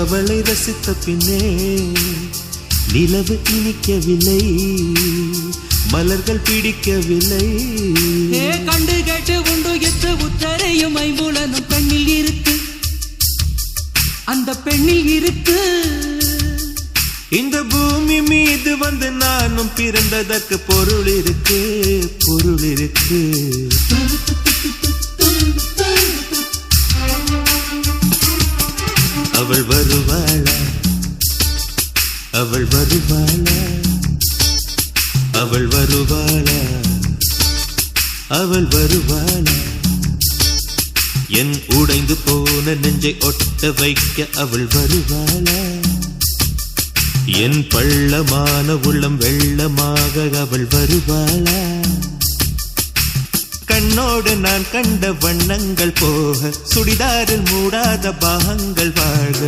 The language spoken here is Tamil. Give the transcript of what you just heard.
அவளை ரசித்த பின்னே நிலவு இனிக்கவில்லை, மலர்கள் பிடிக்கவில்லை. கண்டு கேட்டு உண்டு எத்து உத்தரையும் ஐம்புலனும் பெண்ணில் இருக்கு, அந்த பெண்ணில் இருக்கு. இந்த பூமி மீது வந்து நானும் பிறந்ததற்கு பொருள் இருக்கு, பொருள் இருக்கு. அவள் வருவாளா, அவள் வருவாளா, அவள் வருவாளா, அவள் வருவாளா. என் உடைந்து போன நெஞ்சை ஒட்ட வைக்க அவள் வருவாளா. என் பள்ளமான உள்ளம் வெள்ளமாக அவள் வருவாளா. கண்ணோடு நான் கண்ட வண்ணங்கள் போக சுடிதாரில் மூடாத பாகங்கள் வாழ்க.